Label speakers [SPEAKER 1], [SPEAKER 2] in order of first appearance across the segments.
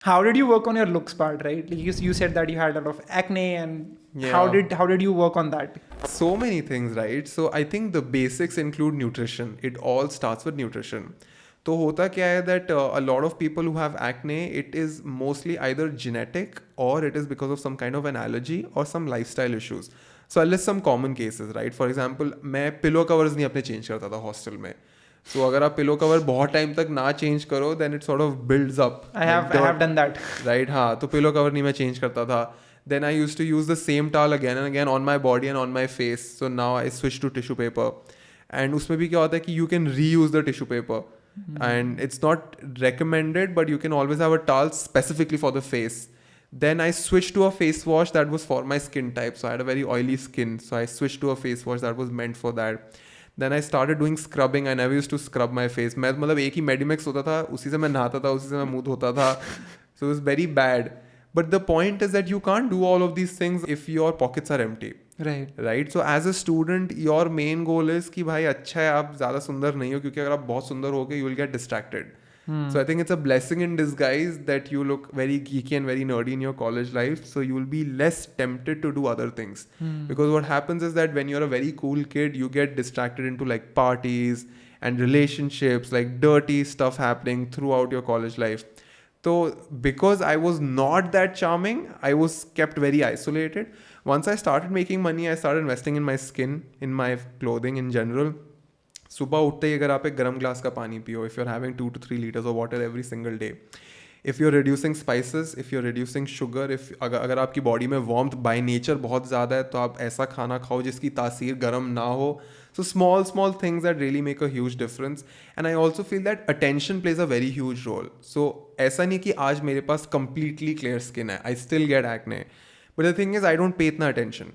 [SPEAKER 1] How did you work on your looks part, right? Like you said that you had a lot of acne, and
[SPEAKER 2] Yeah.
[SPEAKER 1] how did you work on that?
[SPEAKER 2] So many things, right? So I think the basics include nutrition. It all starts with nutrition. तो होता क्या है that a lot of people who have acne, it is mostly either genetic or it is because of some kind of an allergy or some lifestyle issues. So I'll list some common cases, right? For example, मैं pillow covers नहीं अपने change करता था hostel में. So अगर आप pillow cover बहुत time तक ना change करो, then it sort of builds up.
[SPEAKER 1] I have done that.
[SPEAKER 2] Right, हाँ, तो pillow cover नहीं मैं change करता था. Then I used to use the same towel again and again on my body and on my face. So now I switched to tissue paper. And उसमें भी क्या होता है कि you can reuse the tissue paper. And it's not recommended, but you can always have a towel specifically for the face. Then I switched to a face wash that was for my skin type. So I had a very oily skin. So I switched to a face wash that was meant for that. Then I started doing scrubbing. I never used to scrub my face. मैं मतलब एक ही Medimex होता था, उसी से मैं नहाता था, उसी से मैं मुंह धोता था. So it was very bad. But the point is that you can't do all of these things if your pockets are empty. Right. So as a student, your main goal is कि भाई अच्छा है आप ज़्यादा सुंदर नहीं हो, क्योंकि अगर आप बहुत सुंदर हो गए you will get distracted. So I think it's a blessing in disguise that you look very geeky and very nerdy in your college life. So you will be less tempted to do other things. Because what happens is that when you're a very cool kid, you get distracted into like parties and relationships, like dirty stuff happening throughout your college life. So because I was not that charming, I was kept very isolated. Once I started making money, I started investing in my skin, in my clothing in general. सुबह उठते ही अगर आप एक गर्म glass का पानी पियो, if you're having 2 to 3 liters of water every single day, if you're reducing spices, if you're reducing sugar, if अगर आपकी बॉडी में warmth by nature बहुत ज़्यादा है, तो आप ऐसा खाना खाओ जिसकी तासीर गर्म ना हो. So small things that really make a huge difference. And I also feel that attention plays a very huge role. So ऐसा नहीं कि आज मेरे पास completely clear skin है, I still get acne. But the thing is, I don't pay इतना attention.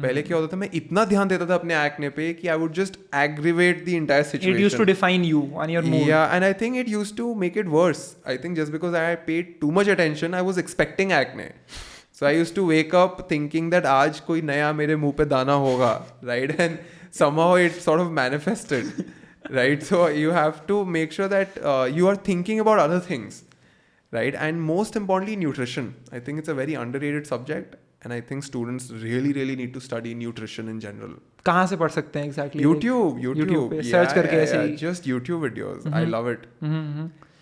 [SPEAKER 2] पहले क्या होता था, मैं इतना ध्यान देता था अपने acne पे कि I would just aggravate the entire situation.
[SPEAKER 1] It used to define you and your mood.
[SPEAKER 2] Yeah, and I think it used to make it worse. I think just because I paid too much attention, I was expecting acne. So I used to wake up thinking that आज कोई नया मेरे मुंह पे दाना होगा, right? And somehow it sort of manifested, right? So you have to make sure that you are thinking about other things, right? And most importantly, nutrition. I think it's a very underrated subject. And I think students really need to study nutrition in general.
[SPEAKER 1] कहाँ से पढ़ सकते हैं exactly?
[SPEAKER 2] YouTube
[SPEAKER 1] पे search करके ऐसे ही.
[SPEAKER 2] Just YouTube videos. I love it.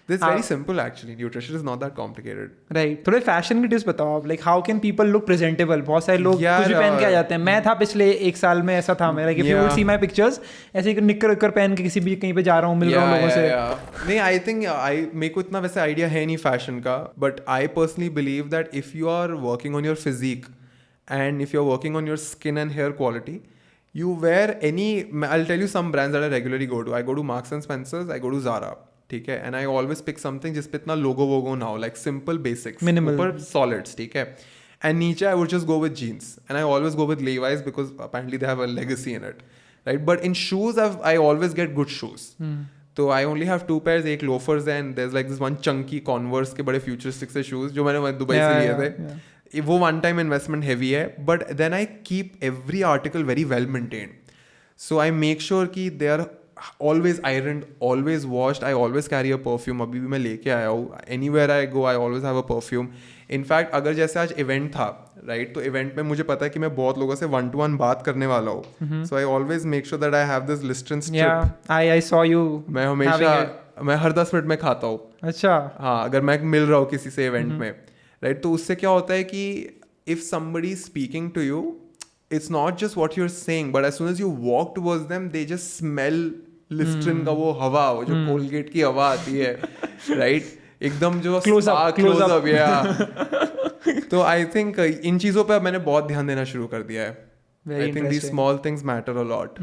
[SPEAKER 2] This is very simple actually. Nutrition is not that complicated.
[SPEAKER 1] Right. थोड़े fashion की टिप्स बताओ आप. Like how can people look presentable? बहुत सारे लोग कुछ भी पहन के आ जाते हैं. मैं था पिछले 1 साल में ऐसा था मेरा. If you would see my pictures, ऐसे ही निक्कर पहन के किसी भी कहीं पे जा रहा हूँ, मिल रहा हूँ लोगों से.
[SPEAKER 2] नहीं, I think मेरे को इतना वैसे आइडिया है नहीं फैशन का. But I personally believe that if you are working on your physique and if you're working on your skin and hair quality, you wear any. I'll tell you some brands that I regularly go to. I go to Marks and Spencer's. I go to Zara. ठीक है, and I always pick something जिस पे इतना logo वोगो ना हो, like simple basics,
[SPEAKER 1] minimal,
[SPEAKER 2] ऊपर solids, ठीक है. एंड नीचे I would just go with jeans, and I always go with Levi's because apparently they have a legacy in it, right. But in shoes I always get good shoes. तो I only have 2 pairs, एक loafers है and there is like this one Chunky converse के बड़े futuristic से shoes जो मैंने Dubai से लिए थे. वो वन टाइम इन्वेस्टमेंट हैवी है, but then I keep every article very well maintained. So I make sure कि they are always ironed, always washed. I always carry a perfume. अभी भी मैं लेके आया हूँ. Anywhere I go, I always have a perfume. In fact, अगर जैसे आज इवेंट था, right? तो इवेंट में मुझे पता है कि मैं बहुत लोगों से 1-to-1 बात करने वाला हूँ. So I always make sure that I have this Listerine strip.
[SPEAKER 1] Yeah, I saw you.
[SPEAKER 2] मैं हमेशा हर 10 मिनट में खाता हूँ.
[SPEAKER 1] अच्छा.
[SPEAKER 2] हाँ, अगर मैं मिल रहा हूँ किसी से इवेंट में, right? तो उससे क्या होता है कि if somebody is speaking to you, it's not just what you're saying, but as soon as you walk towards them, they just smell Listerine का वो हवा, वो जो कोलगेट की हवा आती है, राइट, एकदम जो क्लोज अप या. तो आई थिंक इन चीज़ों पे अब मैंने बहुत ध्यान देना शुरू कर दिया है. I think these small things matter a lot.